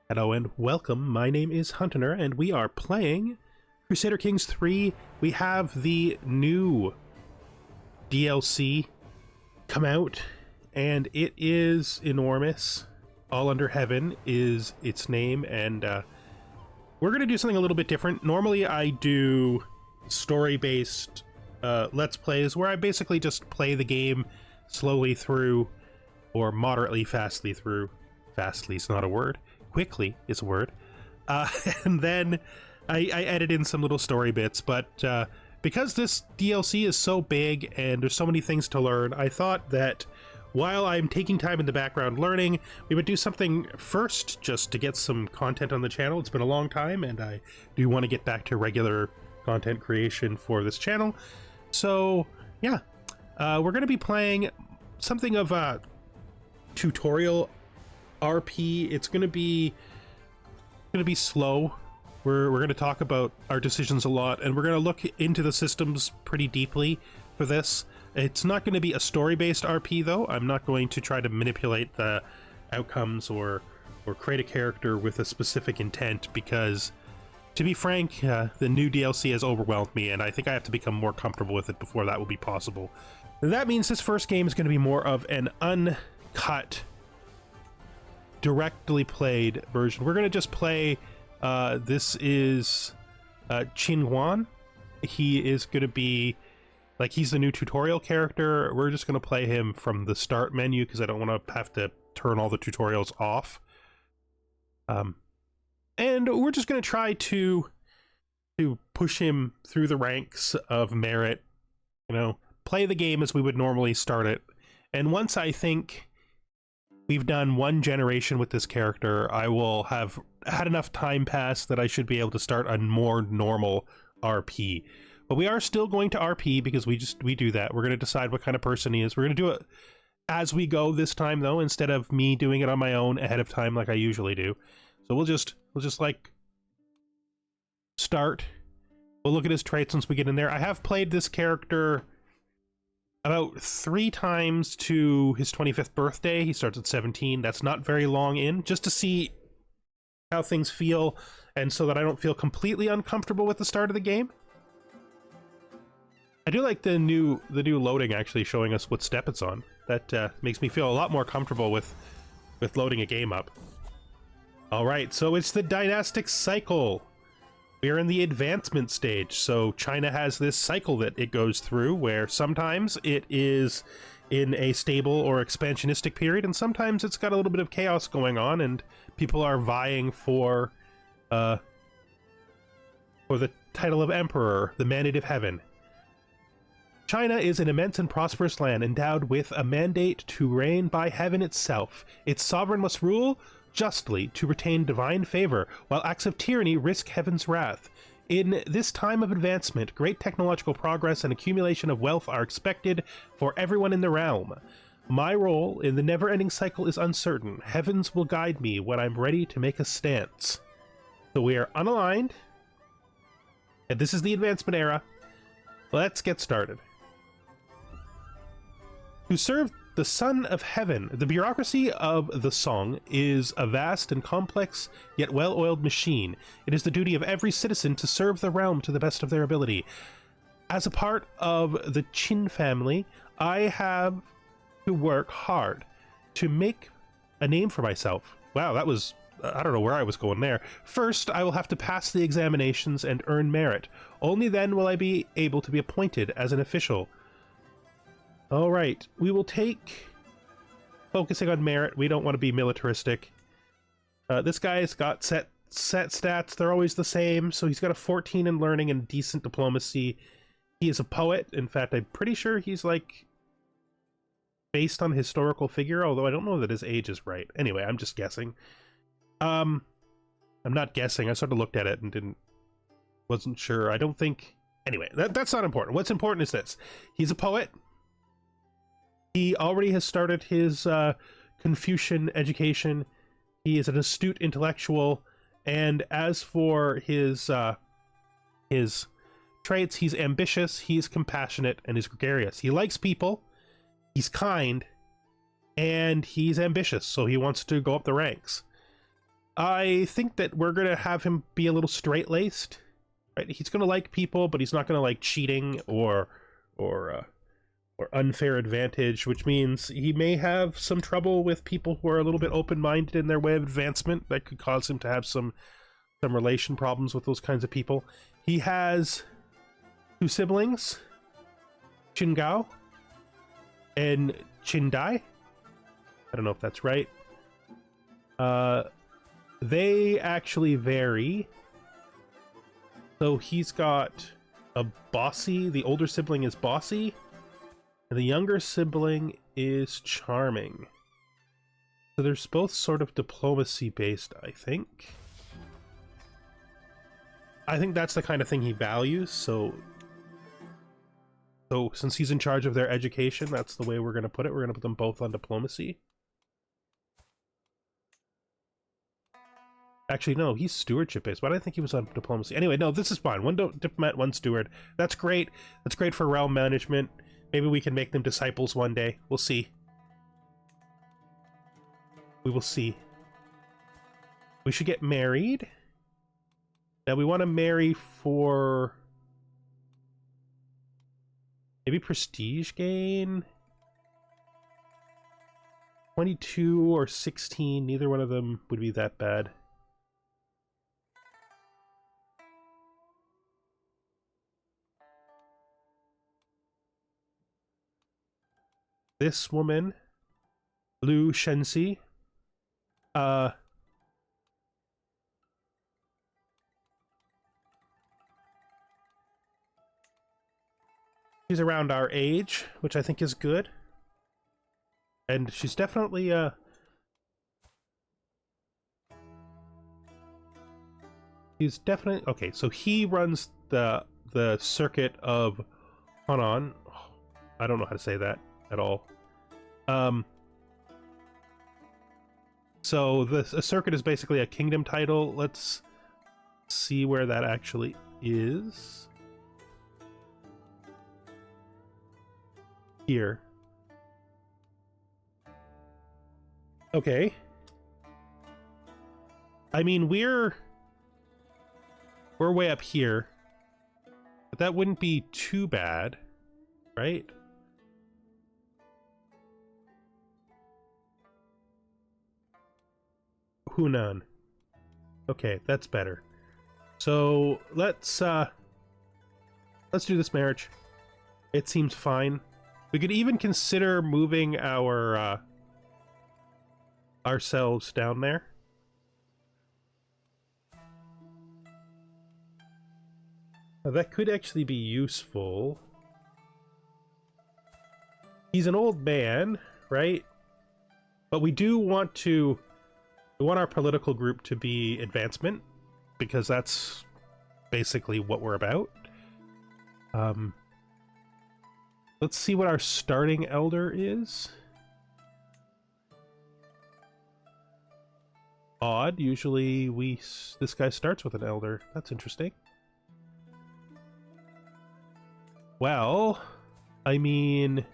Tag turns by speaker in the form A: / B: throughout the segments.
A: Hello and welcome, my name is Hunter and we are playing Crusader Kings 3. We have the new DLC come out and it is enormous. All Under Heaven is its name, and we're going to do something a little bit different. Normally I do story-based Let's Plays where I basically just play the game slowly through, or moderately fastly through. Fastly is not a word. Quickly is a word. And then I edit in some little story bits, but because this DLC is so big and there's so many things to learn, I thought that while I'm taking time in the background learning, we would do something first just to get some content on the channel. It's been a long time and I do want to get back to regular content creation for this channel. So yeah, we're going to be playing something of a tutorial RP. It's going to be slow. We're going to talk about our decisions a lot, and we're going to look into the systems pretty deeply for this. It's not going to be a story-based RP though. I'm not going to try to manipulate the outcomes or create a character with a specific intent, because to be frank, the new DLC has overwhelmed me and I think I have to become more comfortable with it before that will be possible. That means this first game is going to be more of an uncut, directly played version. We're going to just play, this is Qin Guan. He is going to be, like, he's the new tutorial character. We're just going to play him from the start menu because I don't want to have to turn all the tutorials off. And we're just going to try to push him through the ranks of merit, you know, play the game as we would normally start it. And once I think we've done one generation with this character, I will have had enough time pass that I should be able to start a more normal RP. But we are still going to RP because we do that. We're going to decide what kind of person he is. We're going to do it as we go this time though, instead of me doing it on my own ahead of time like I usually do. So we'll just like start. We'll look at his traits once we get in there. I have played this character about 3 times to his 25th birthday. He starts at 17. That's not very long in, just to see how things feel, and so that I don't feel completely uncomfortable with the start of the game. I do like the new loading actually showing us what step it's on. That makes me feel a lot more comfortable with loading a game up. All right, so it's the dynastic cycle. We're in the advancement stage. So China has this cycle that it goes through where sometimes it is in a stable or expansionistic period, and sometimes it's got a little bit of chaos going on and people are vying for the title of emperor, the mandate of heaven. China is an immense and prosperous land endowed with a mandate to reign by heaven itself. Its sovereign must rule justly to retain divine favor, while acts of tyranny risk heaven's wrath. In this time of advancement, great technological progress and accumulation of wealth are expected for everyone in the realm. My role in the never-ending cycle is uncertain. Heavens will guide me when I'm ready to make a stance. So we are unaligned, and this is the advancement era. Let's get started. To serve the Son of Heaven, the bureaucracy of the Song is a vast and complex yet well-oiled machine. It is the duty of every citizen to serve the realm to the best of their ability. As a part of the Qin family, I have to work hard to make a name for myself. Wow, that was... I don't know where I was going there. First, I will have to pass the examinations and earn merit. Only then will I be able to be appointed as an official. All right, we will take focusing on merit. We don't want to be militaristic. This guy's got set stats. They're always the same. So he's got a 14 in learning and decent diplomacy. He is a poet. In fact, I'm pretty sure he's like based on a historical figure, although I don't know that his age is right. Anyway, I'm just guessing. I'm not guessing. I sort of looked at it and wasn't sure. I don't think. Anyway, that's not important. What's important is this: he's a poet. He already has started his Confucian education. He is an astute intellectual, and as for his traits, he's ambitious, he's compassionate, and he's gregarious. He likes people, he's kind, and he's ambitious, so he wants to go up the ranks. I think that we're gonna have him be a little straight-laced, right? He's gonna like people, but he's not gonna like cheating or unfair advantage, which means he may have some trouble with people who are a little bit open-minded in their way of advancement. That could cause him to have some relation problems with those kinds of people. He has 2 siblings, Qin Guan and Qin Dai. I don't know if that's right. They actually vary. So he's got a bossy, the older sibling is bossy, and the younger sibling is charming. So they're both sort of diplomacy based, I think. I think that's the kind of thing he values, so since he's in charge of their education, that's the way we're going to put it. We're going to put them both on diplomacy. Actually, no, he's stewardship based. Why did I think he was on diplomacy? Anyway, no, this is fine. 1 diplomat, 1 steward. That's great. That's great for realm management. Maybe we can make them disciples one day. We'll see. We will see. We should get married. Now we want to marry for maybe prestige gain. 22 or 16. Neither one of them would be that bad. This woman, Lu Shenxi, she's around our age, which I think is good. And she's definitely, okay, so he runs the circuit of Hanan. I don't know how to say that at all. So a circuit is basically a kingdom title. Let's see where that actually is. Here. Okay. I mean, we're way up here, but that wouldn't be too bad, right? Hunan. Okay, that's better. So let's do this marriage. It seems fine. We could even consider moving our ourselves down there. Now, that could actually be useful. He's an old man, right? But we do want to... We want our political group to be advancement, because that's basically what we're about. Let's see what our starting elder is. Odd. Usually this guy starts with an elder. That's interesting. Well, I mean...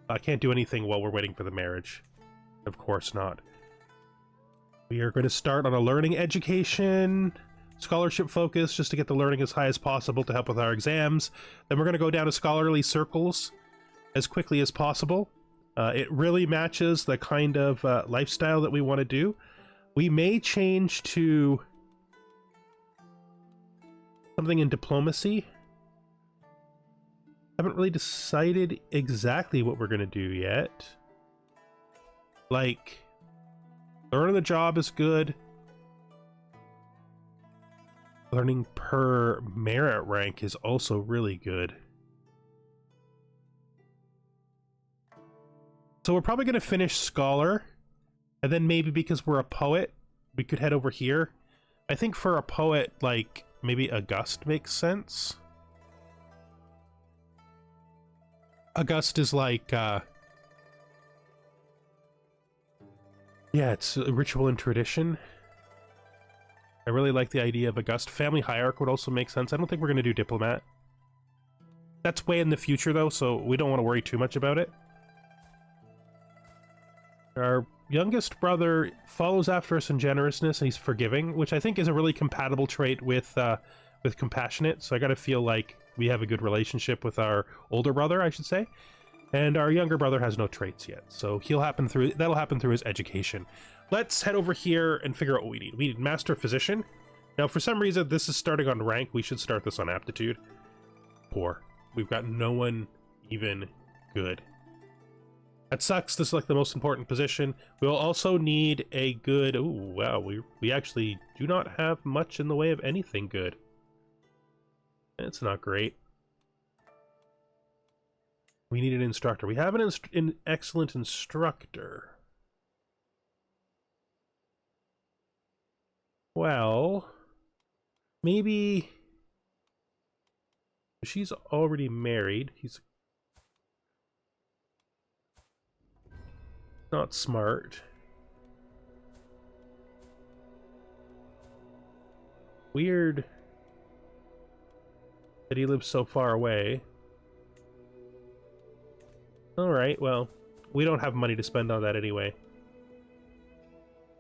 A: I can't do anything while we're waiting for the marriage. Of course not. We are going to start on a learning education, scholarship focus, just to get the learning as high as possible to help with our exams. Then we're going to go down to scholarly circles as quickly as possible. It really matches the kind of lifestyle that we want to do. We may change to something in diplomacy. Haven't really decided exactly what we're going to do yet. Like, learning the job is good. Learning per merit rank is also really good. So we're probably going to finish Scholar, and then maybe because we're a poet, we could head over here. I think for a poet, like, maybe August makes sense. August is like, yeah, it's ritual and tradition. I really like the idea of August. Family hierarch would also make sense. I don't think we're going to do diplomat. That's way in the future, though, so we don't want to worry too much about it. Our youngest brother follows after us in generousness, and he's forgiving, which I think is a really compatible trait with compassionate. So I gotta feel like we have a good relationship with our older brother, I should say. And our younger brother has no traits yet, so that'll happen through his education. Let's head over here and figure out what we need. We need Master Physician. Now, for some reason, this is starting on rank. We should start this on aptitude. Poor. We've got no one even good. That sucks. This is like the most important position. We'll also need a good... Ooh, wow. We actually do not have much in the way of anything good. It's not great. We need an instructor. We have an excellent instructor. Well, maybe she's already married. He's not smart. Weird that he lives so far away. Alright, well, we don't have money to spend on that anyway.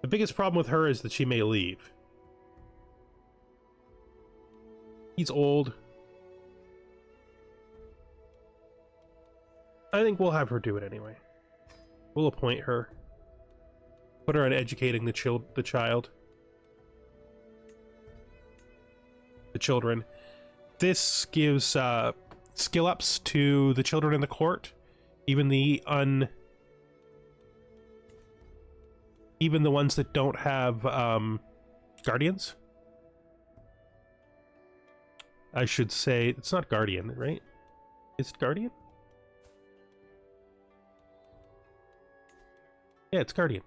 A: The biggest problem with her is that she may leave. He's old. I think we'll have her do it anyway. We'll appoint her. Put her on educating the child. The children. This gives skill ups to the children in the court. Even the ones that don't have guardians. I should say it's not guardian, right? Is it guardian? Yeah, it's guardian.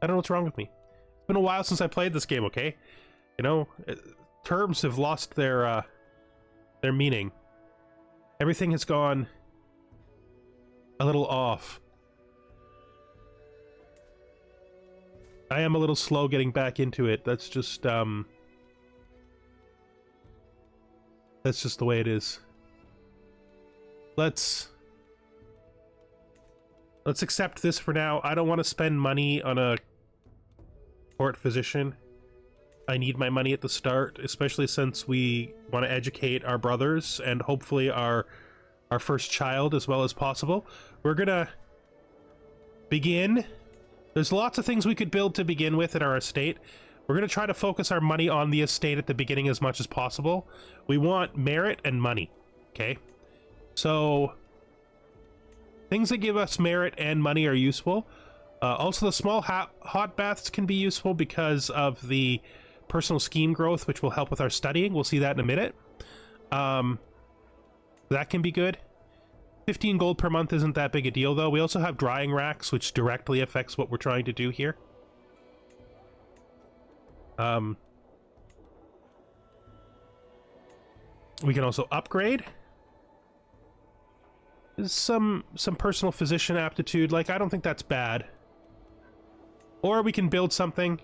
A: I don't know what's wrong with me. It's been a while since I played this game, okay? You know, terms have lost their meaning. Everything has gone a little off. I am a little slow getting back into it. That's just the way it is. Let's accept this for now. I don't want to spend money on a court physician. I need my money at the start, especially since we want to educate our brothers and hopefully our first child as well as possible. We're gonna begin. There's lots of things we could build to begin with at our estate. We're gonna try to focus our money on the estate at the beginning as much as possible. We want merit and money, okay? So things that give us merit and money are useful. Also, the small hot baths can be useful because of the personal scheme growth, which will help with our studying. We'll see that in a minute. That can be good. 15 gold per month isn't that big a deal, though. We also have drying racks, which directly affects what we're trying to do here. We can also upgrade. Some personal physician aptitude. Like, I don't think that's bad. Or we can build something.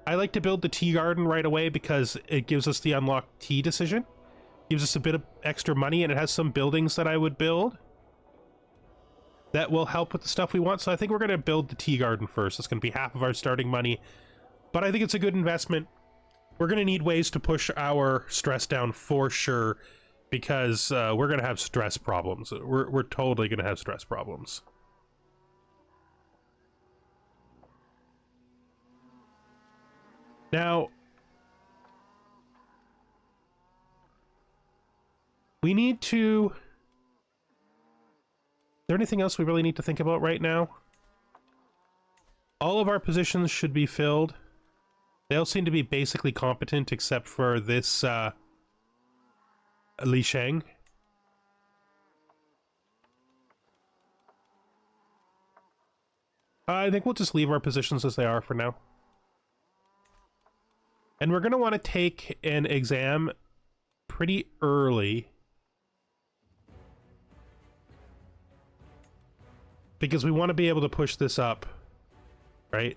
A: I like to build the tea garden right away because it gives us the unlocked tea decision. Gives us a bit of extra money, and it has some buildings that I would build that will help with the stuff we want. So I think we're going to build the tea garden first. It's going to be half of our starting money, but I think it's a good investment. We're going to need ways to push our stress down for sure, because we're going to have stress problems. We're totally going to have stress problems. Now, we need to... Is there anything else we really need to think about right now? All of our positions should be filled. They all seem to be basically competent except for this Li Sheng. I think we'll just leave our positions as they are for now. And we're going to want to take an exam pretty early, because we want to be able to push this up, right?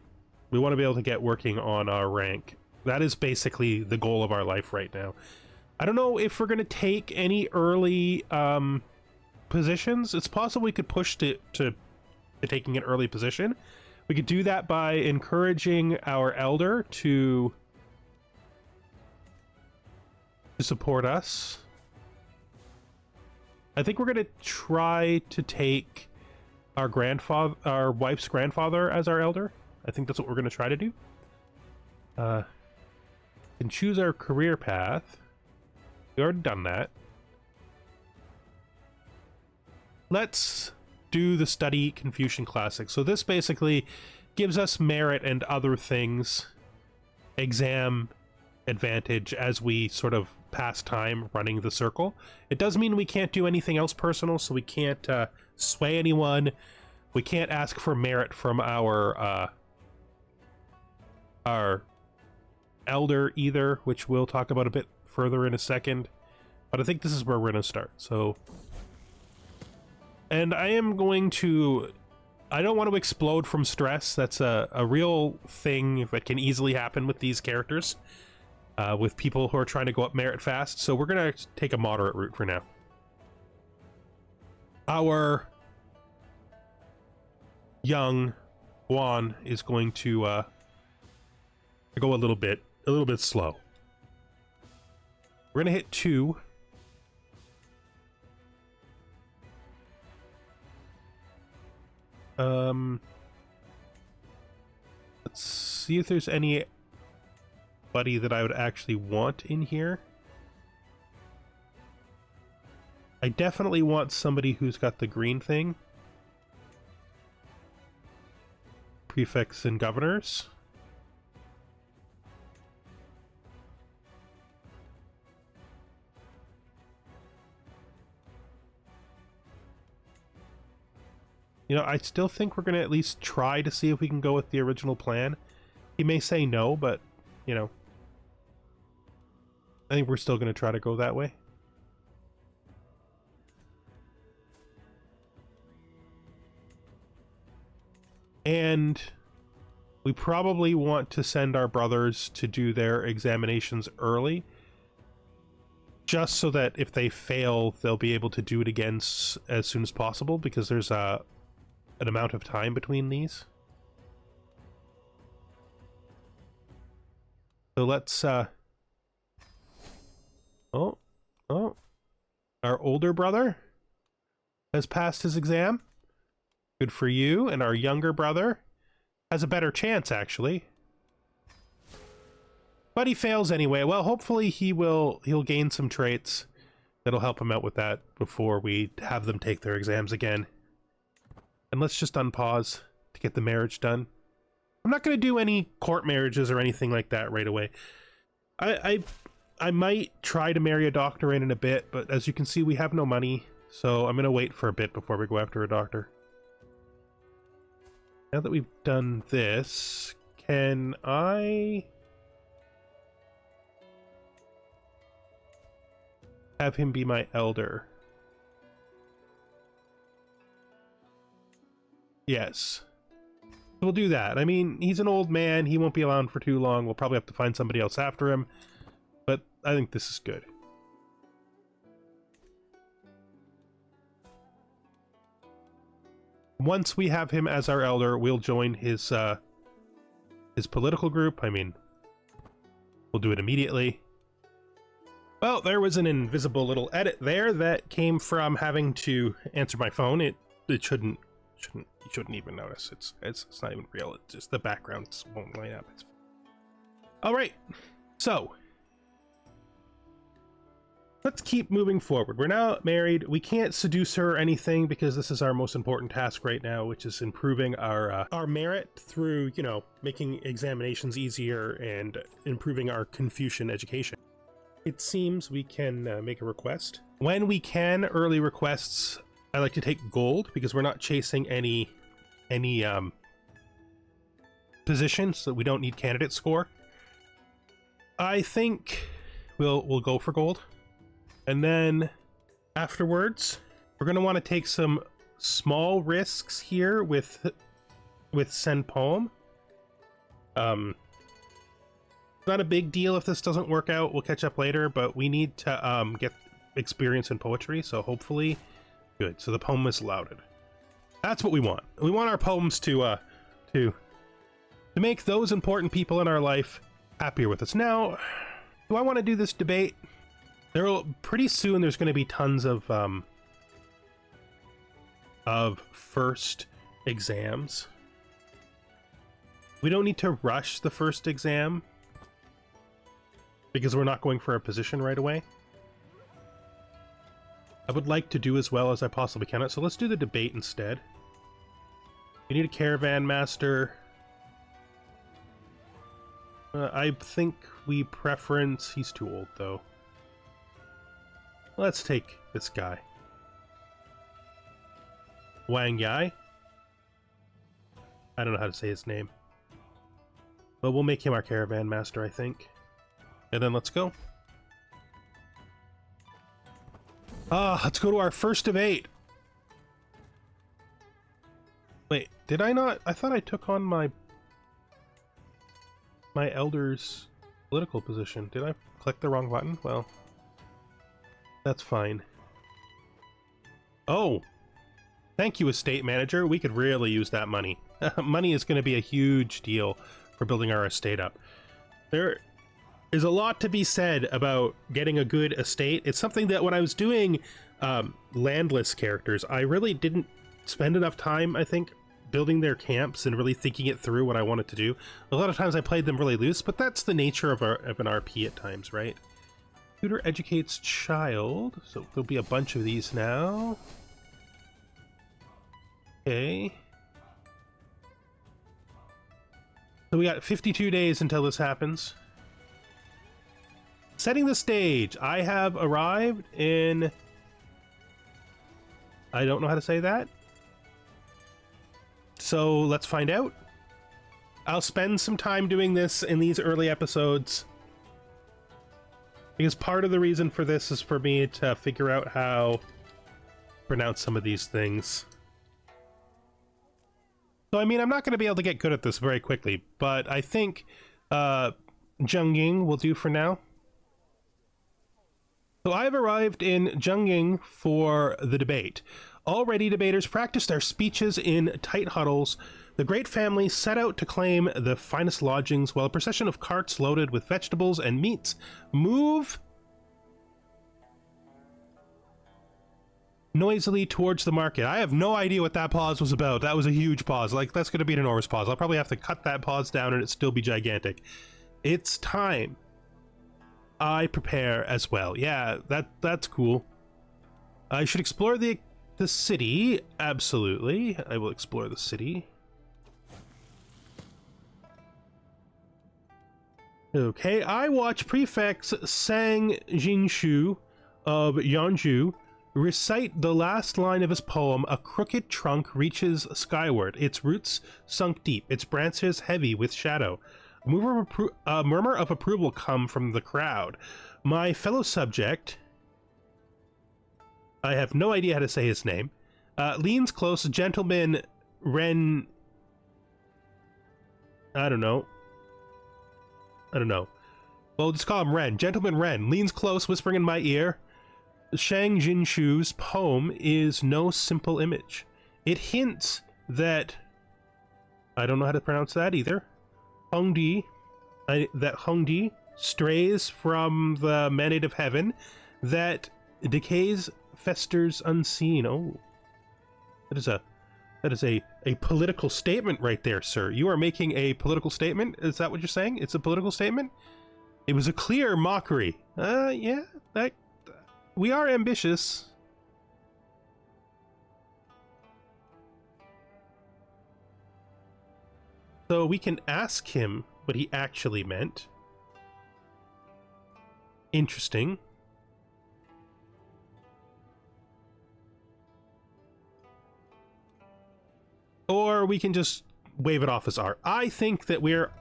A: We want to be able to get working on our rank. That is basically the goal of our life right now. I don't know if we're going to take any early positions. It's possible we could push to taking an early position, We could do that by encouraging our elder to support us. I think we're going to try to take our wife's grandfather as our elder. I think that's what we're going to try to do. And choose our career path. We already done that. Let's do the study Confucian classics. So this basically gives us merit and other things, exam advantage as we sort of pass time running the circle. It does mean we can't do anything else personal, so we can't sway anyone. We can't ask for merit from our elder either, which we'll talk about a bit further in a second. But I think this is where we're going to start. So, and I am going to, I don't want to explode from stress. That's a real thing that can easily happen with these characters, with people who are trying to go up merit fast. So we're going to take a moderate route for now. Our young Guan is going to go a little bit slow. We're going to hit 2. Let's see if there's anybody that I would actually want in here. I definitely want somebody who's got the green thing. Prefects and governors. You know, I still think we're going to at least try to see if we can go with the original plan. He may say no, but, you know, I think we're still going to try to go that way. And we probably want to send our brothers to do their examinations early, just so that if they fail, they'll be able to do it again as soon as possible, because there's an amount of time between these. So let's oh, our older brother has passed his exam. Good for you. And our younger brother has a better chance, actually, but he fails anyway. Well, hopefully he'll gain some traits that'll help him out with that before we have them take their exams again. And let's just unpause to get the marriage done. I'm not going to do any court marriages or anything like that right away. I might try to marry a doctor in a bit, but as you can see, we have no money, so I'm going to wait for a bit before we go after a doctor. Now that we've done this, can I have him be my elder? Yes. We'll do that. I mean, he's an old man. He won't be around for too long. We'll probably have to find somebody else after him. But I think this is good. Once we have him as our elder, we'll join his political group. I mean, we'll do it immediately. Well, there was an invisible little edit there that came from having to answer my phone. It shouldn't you shouldn't even notice. It's not even real. It's just the backgrounds won't line up. All right, so let's keep moving forward. We're now married. We can't seduce her or anything because this is our most important task right now, which is improving our merit through, you know, making examinations easier and improving our Confucian education. It seems we can make a request. When we can, early requests, I like to take gold because we're not chasing any positions, so we don't need candidate score. I think we'll go for gold. And then afterwards, we're going to want to take some small risks here with send poem. Not a big deal if this doesn't work out. We'll catch up later, but we need to get experience in poetry, so hopefully good. So the poem is lauded. That's what we want. We want our poems to to make those important people in our life happier with us. Now, do I want to do this debate? Pretty soon there's going to be tons of first exams. We don't need to rush the first exam because we're not going for a position right away. I would like to do as well as I possibly can. So let's do the debate instead. We need a caravan master. I think we preference... He's too old, though. Let's take this guy. Wang Yai. I don't know how to say his name. But we'll make him our caravan master, I think. And then let's go. Let's go to our first debate. Wait, did I not? I thought I took on my elder's political position. Did I click the wrong button? Well, that's fine. Oh, thank you, estate manager. We could really use that money. Money is going to be a huge deal for building our estate up. There is a lot to be said about getting a good estate. It's something that when I was doing landless characters, I really didn't spend enough time, I think, building their camps and really thinking it through what I wanted to do. A lot of times I played them really loose, but that's the nature of an RP at times, right? Tutor educates child, so there'll be a bunch of these now. Okay. So we got 52 days until this happens. Setting the stage. I have arrived in... I don't know how to say that. So let's find out. I'll spend some time doing this in these early episodes, because part of the reason for this is for me to figure out how to pronounce some of these things. So, I mean, I'm not going to be able to get good at this very quickly, but I think Zhengying will do for now. So I've arrived in Zhengying for the debate. Already debaters practice their speeches in tight huddles. The great family set out to claim the finest lodgings while a procession of carts loaded with vegetables and meats move noisily towards the market. I have no idea what that pause was about. That was a huge pause. Like, that's going to be an enormous pause. I'll probably have to cut that pause down and it still be gigantic. It's time. I prepare as well. Yeah, that's cool. I should explore the city. Absolutely. I will explore the city. Okay, I watch prefects Sang Jinshu of Yanzhou recite the last line of his poem. A crooked trunk reaches skyward, its roots sunk deep, its branches heavy with shadow. A murmur of approval come from the crowd. My fellow subject, I have no idea how to say his name, leans close. Gentleman Ren... I don't know. Well, just call him Ren. Gentleman Ren leans close, whispering in my ear. Shang Jinshu's poem is no simple image. It hints that... I don't know how to pronounce that either. Hongdi, that Hongdi strays from the mandate of heaven, that decays festers unseen. Oh, that is a political statement right there, sir. You are making a political statement. Is that what you're saying? It's a political statement? It was a clear mockery. Yeah, that we are ambitious. So we can ask him what he actually meant. Interesting. Or we can just wave it off as art. I think that we're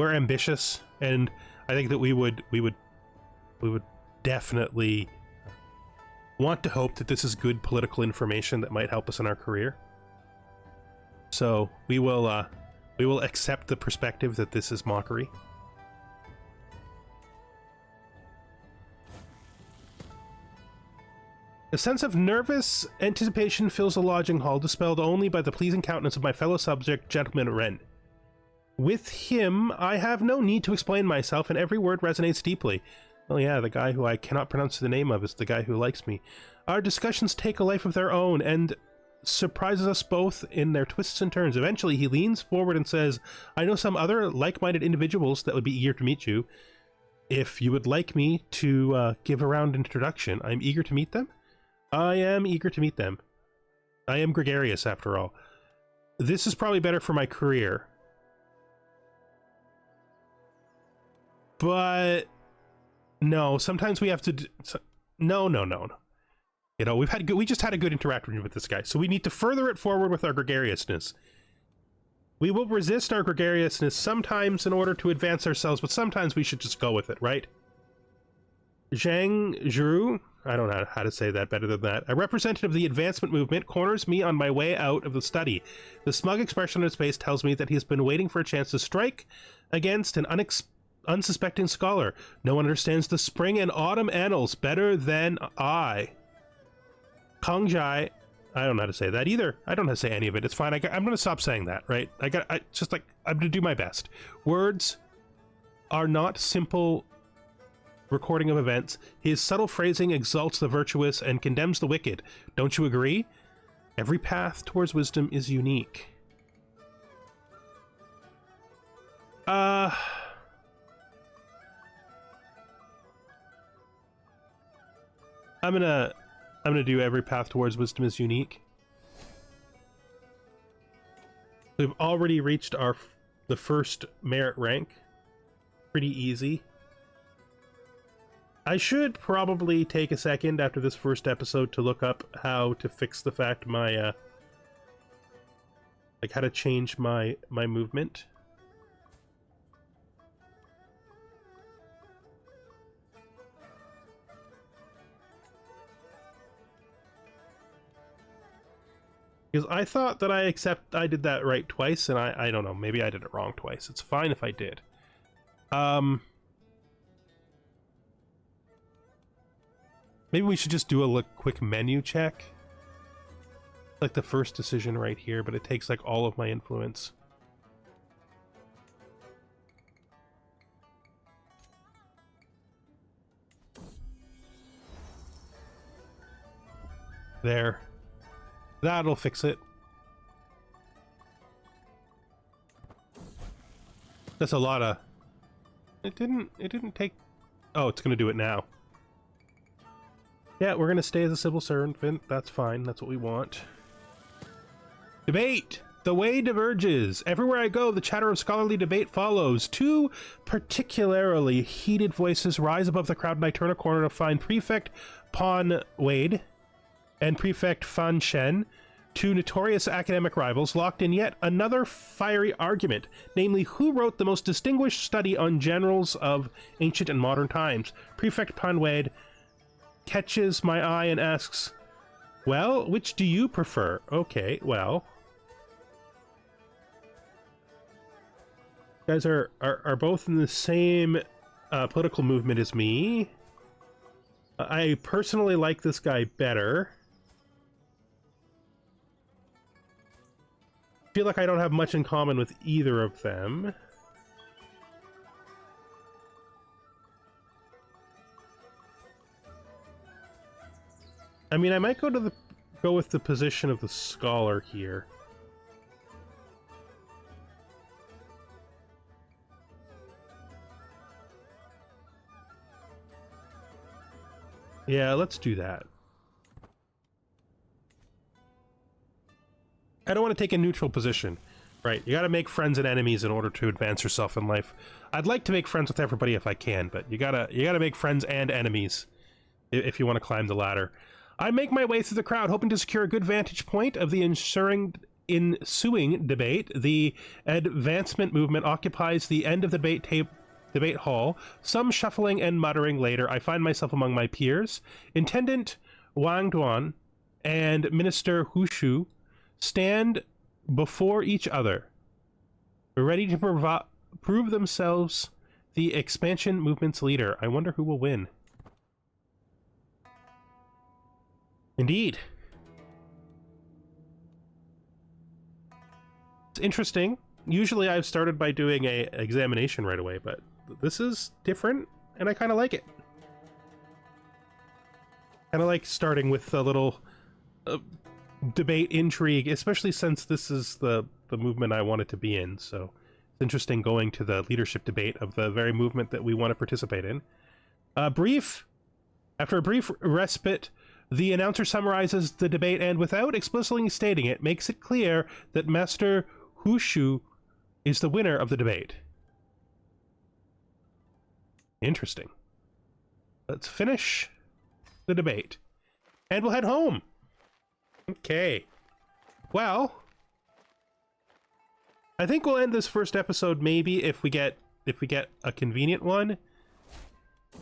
A: ambitious, and I think that we would definitely want to hope that this is good political information that might help us in our career. So we will accept the perspective that this is mockery. A sense of nervous anticipation fills the lodging hall, dispelled only by the pleasing countenance of my fellow subject, Gentleman Wren. With him, I have no need to explain myself, and every word resonates deeply. Oh yeah, the guy who I cannot pronounce the name of is the guy who likes me. Our discussions take a life of their own, and surprises us both in their twists and turns. Eventually, he leans forward and says, I know some other like-minded individuals that would be eager to meet you. If you would like me to give a round introduction, I'm eager to meet them. I am eager to meet them. I am gregarious, after all. This is probably better for my career. But no, sometimes we have to no. You know, we just had a good interaction with this guy, so we need to further it forward with our gregariousness. We will resist our gregariousness sometimes in order to advance ourselves, but sometimes we should just go with it, right? Zhang Zhu, I don't know how to say that better than that, a representative of the advancement movement, corners me on my way out of the study. The smug expression on his face tells me that he has been waiting for a chance to strike against an unsuspecting scholar. No one understands the spring and autumn annals better than I. Kongjai, I don't know how to say that either. I don't know how to say any of it. It's fine. I'm going to stop saying that, right? I'm going to do my best. Words are not simple recording of events. His subtle phrasing exalts the virtuous and condemns the wicked. Don't you agree? Every path towards wisdom is unique. I'm gonna do every path towards wisdom is unique. We've already reached the first merit rank. Pretty easy. I should probably take a second after this first episode to look up how to fix the fact my like how to change my movement. Because I thought that I did that right twice, and I don't know, maybe I did it wrong twice. It's fine if I did. Maybe we should just do a quick menu check. Like the first decision right here, but it takes like all of my influence. There. That'll fix it. That's a lot of... It didn't take... Oh, it's gonna do it now. Yeah, we're gonna stay as a civil servant. That's fine. That's what we want. Debate! The way diverges. Everywhere I go, the chatter of scholarly debate follows. Two particularly heated voices rise above the crowd, and I turn a corner to find Prefect Pon Wade and Prefect Fan Shen, two notorious academic rivals, locked in yet another fiery argument, namely who wrote the most distinguished study on generals of ancient and modern times. Prefect Pon Wade catches my eye and asks, well, which do you prefer? Okay, well... You guys are both in the same political movement as me. I personally like this guy better. I feel like I don't have much in common with either of them. I mean, I might go with the position of the scholar here. Yeah, let's do that. I don't want to take a neutral position, right? You gotta make friends and enemies in order to advance yourself in life. I'd like to make friends with everybody if I can, but you gotta make friends and enemies if you want to climb the ladder. I make my way through the crowd, hoping to secure a good vantage point of the ensuing debate. The advancement movement occupies the end of the debate hall. Some shuffling and muttering later, I find myself among my peers. Intendant Wang Duan and Minister Hu Shu stand before each other, ready to prove themselves the expansion movement's leader. I wonder who will win. Indeed. It's interesting. Usually I've started by doing a examination right away, but this is different, and I kind of like it. Kind of like starting with a little debate intrigue, especially since this is the movement I wanted to be in, so it's interesting going to the leadership debate of the very movement that we want to participate in. After a brief respite, the announcer summarizes the debate and, without explicitly stating it, makes it clear that Master Hushu is the winner of the debate. Interesting. Let's finish the debate, and we'll head home. Okay. Well, I think we'll end this first episode maybe if we get a convenient one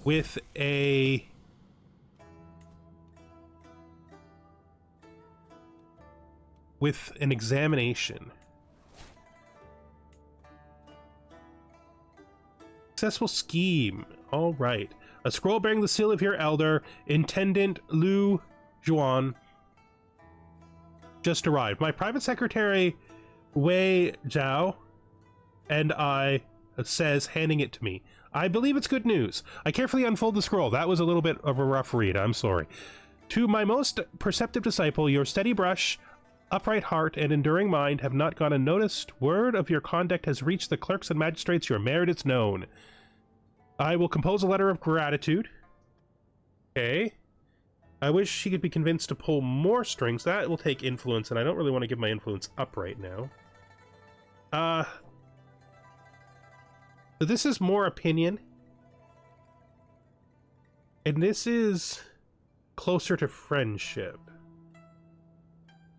A: with an examination. Successful scheme. All right. A scroll bearing the seal of your elder, Intendant Lu Zhan, just arrived. My private secretary, Wei Zhao, and I, says, handing it to me. I believe it's good news. I carefully unfold the scroll. That was a little bit of a rough read. I'm sorry. To my most perceptive disciple, your steady brush, upright heart, and enduring mind have not gone unnoticed. Word of your conduct has reached the clerks and magistrates. Your merit is known. I will compose a letter of gratitude. Okay. I wish she could be convinced to pull more strings. That will take influence, and I don't really want to give my influence up right now. So this is more opinion. And this is closer to friendship.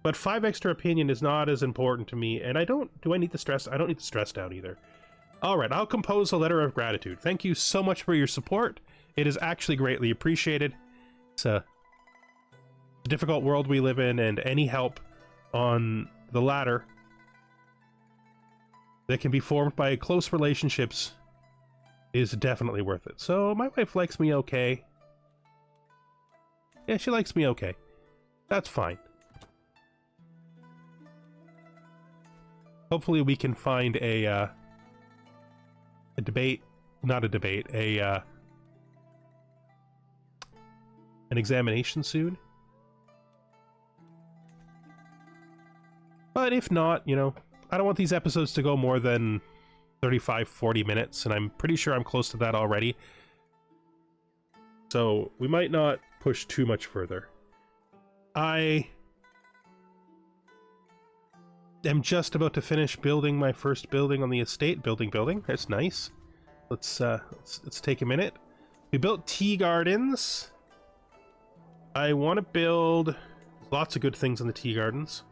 A: But 5 extra opinion is not as important to me, and I don't need the stress? I don't need the stress down either. Alright, I'll compose a letter of gratitude. Thank you so much for your support. It is actually greatly appreciated. It's a difficult world we live in, and any help on the ladder that can be formed by close relationships is definitely worth it. So my wife likes me okay. Yeah, she likes me okay. That's fine. Hopefully we can find a debate, not a debate, an examination soon. But if not, you know, I don't want these episodes to go more than 35-40 minutes, and I'm pretty sure I'm close to that already. So we might not push too much further. I am just about to finish building my first building on the estate. Building. That's nice. Let's take a minute. We built tea gardens. I want to build lots of good things in the tea gardens.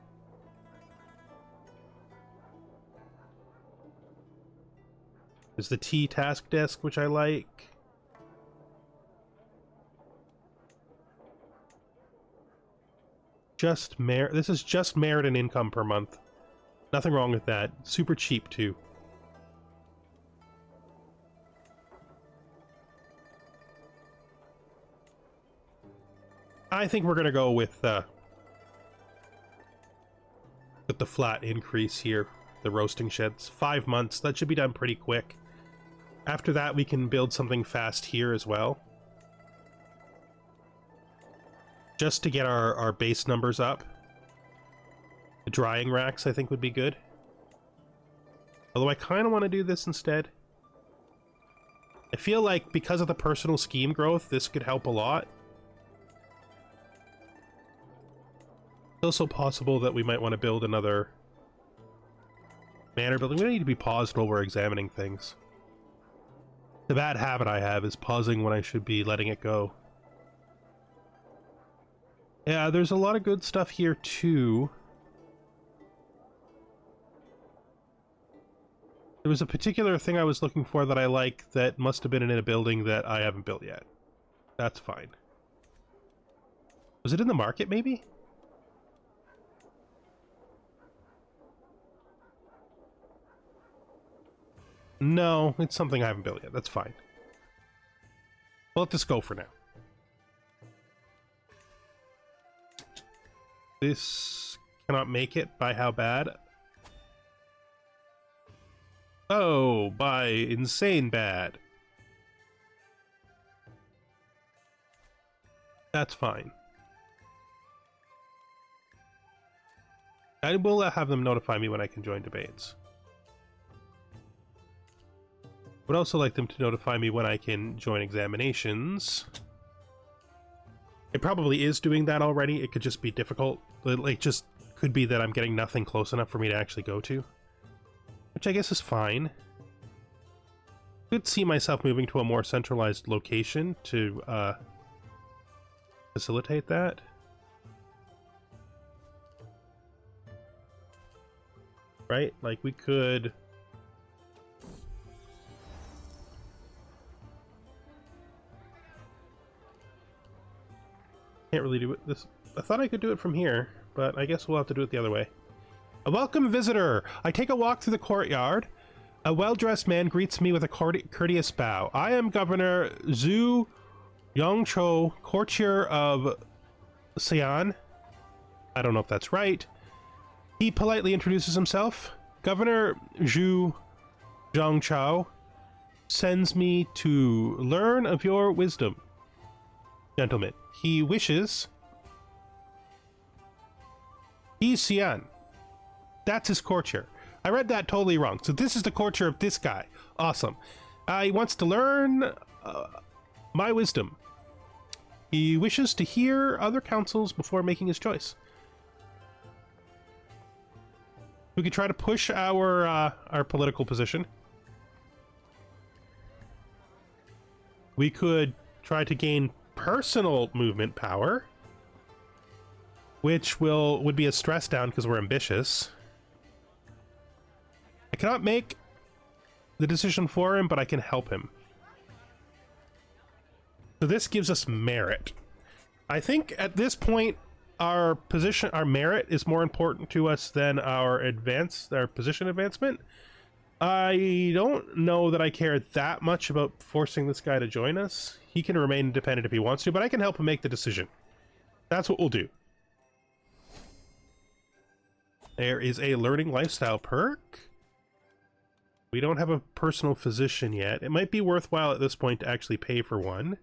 A: There's the tea task desk, which I like. This is just merit and income per month. Nothing wrong with that. Super cheap, too. I think we're gonna go with the flat increase here. The roasting sheds. 5 months. That should be done pretty quick. After that, we can build something fast here as well. Just to get our base numbers up. The drying racks, I think, would be good. Although I kind of want to do this instead. I feel like because of the personal scheme growth, this could help a lot. It's also possible that we might want to build another manor building. We don't need to be paused while we're examining things. The bad habit I have is pausing when I should be letting it go. Yeah, there's a lot of good stuff here too. There was a particular thing I was looking for that I like that must have been in a building that I haven't built yet. That's fine. Was it in the market, maybe? No, it's something I haven't built yet. That's fine. We'll let this go for now. This cannot make it by how bad? Oh, by insane bad. That's fine. I will have them notify me when I can join debates. Would also like them to notify me when I can join examinations. It probably is doing that already. It could just be difficult. It just could be that I'm getting nothing close enough for me to actually go to. Which I guess is fine. Could see myself moving to a more centralized location to facilitate that. Right? Like, we could... Can't really do it this... I thought I could do it from here, but I guess we'll have to do it the other way. A welcome visitor! I take a walk through the courtyard. A well-dressed man greets me with a courteous bow. I am Governor Zhu Yongcho, courtier of Zhan. I don't know if that's right. He politely introduces himself. Governor Zhu Yongcho sends me to learn of your wisdom. Gentlemen, he wishes... He's Zhan. That's his courtier. I read that totally wrong. So this is the courtier of this guy. Awesome. He wants to learn my wisdom. He wishes to hear other counsels before making his choice. We could try to push our political position. We could try to gain personal movement power, which would be a stress down because we're ambitious. I cannot make the decision for him, but I can help him. So this gives us merit. I think at this point, our merit is more important to us than our position advancement. I don't know that I care that much about forcing this guy to join us. He can remain independent if he wants to, but I can help him make the decision. That's what we'll do. There is a learning lifestyle perk. We don't have a personal physician yet. It might be worthwhile at this point to actually pay for one.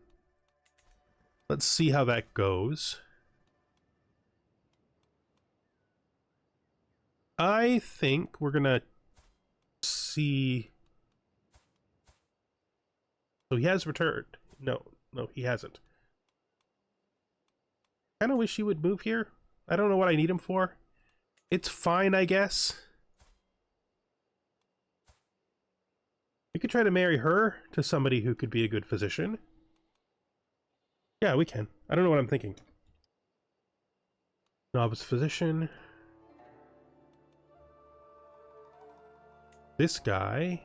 A: Let's see how that goes. I think we're gonna see... So he has returned. No, he hasn't. Kinda wish he would move here. I don't know what I need him for. It's fine, I guess. We could try to marry her to somebody who could be a good physician. Yeah, we can. I don't know what I'm thinking. Novice physician. This guy.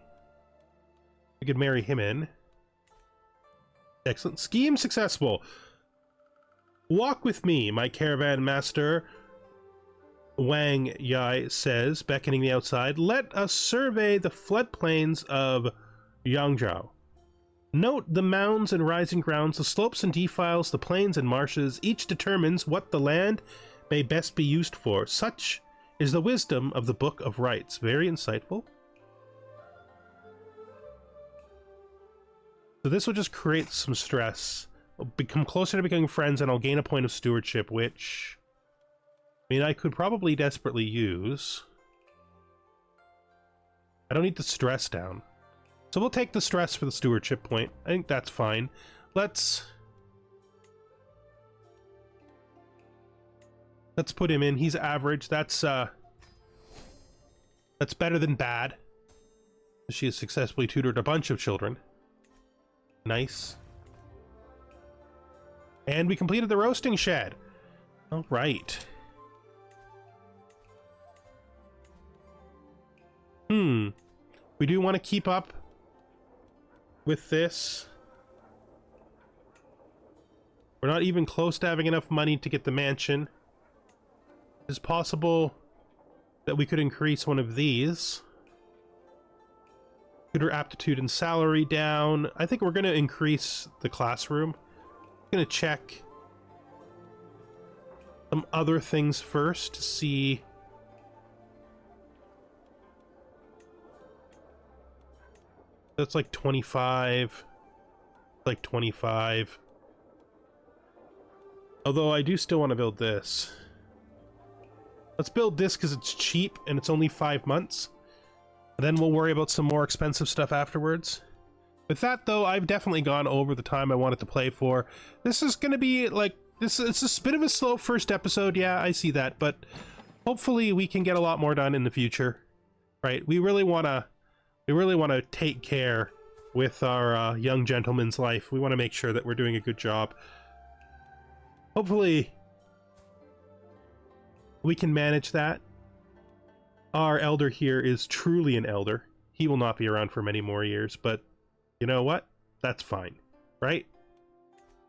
A: We could marry him in. Excellent. Scheme successful. Walk with me, my caravan master. Wang Yai says, beckoning the outside. Let us survey the floodplains of Yangzhou. Note the mounds and rising grounds, the slopes and defiles, the plains and marshes. Each determines what the land may best be used for. Such is the wisdom of the Book of Rights. Very insightful. So this will just create some stress. We'll become closer to becoming friends, and I'll gain a point of stewardship, which... I mean, I could probably desperately use. I don't need the stress down. So we'll take the stress for the stewardship point. I think that's fine. Let's put him in. He's average. That's better than bad. She has successfully tutored a bunch of children. Nice. And we completed the roasting shed. All right. We do want to keep up with this. We're not even close to having enough money to get the mansion. It's possible that we could increase one of these. Tutor aptitude and salary down. I think we're going to increase the classroom. I'm going to check some other things first to see. That's like 25. Like 25. Although I do still want to build this. Let's build this because it's cheap and it's only 5 months. Then we'll worry about some more expensive stuff afterwards. With that though, I've definitely gone over the time I wanted to play for. This is going to be like, it's a bit of a slow first episode, yeah, I see that, but hopefully we can get a lot more done in the future, right? We really want to take care with our young gentleman's life. We want to make sure that we're doing a good job. Hopefully we can manage that. Our elder here is truly an elder. He will not be around for many more years, but you know what? That's fine, right?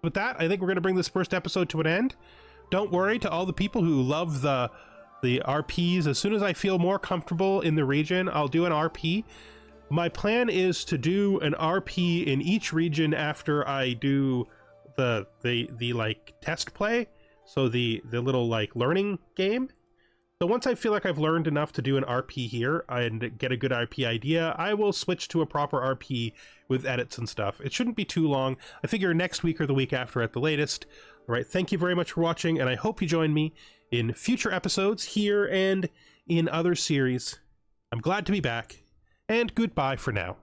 A: With that, I think we're going to bring this first episode to an end. Don't worry, to all the people who love the RPs, as soon as I feel more comfortable in the region, I'll do an RP. My plan is to do an RP in each region after I do the like test play, so the little like learning game. So once I feel like I've learned enough to do an RP here and get a good RP idea, I will switch to a proper RP with edits and stuff. It shouldn't be too long. I figure next week or the week after at the latest. All right, thank you very much for watching, and I hope you join me in future episodes here and in other series. I'm glad to be back, and goodbye for now.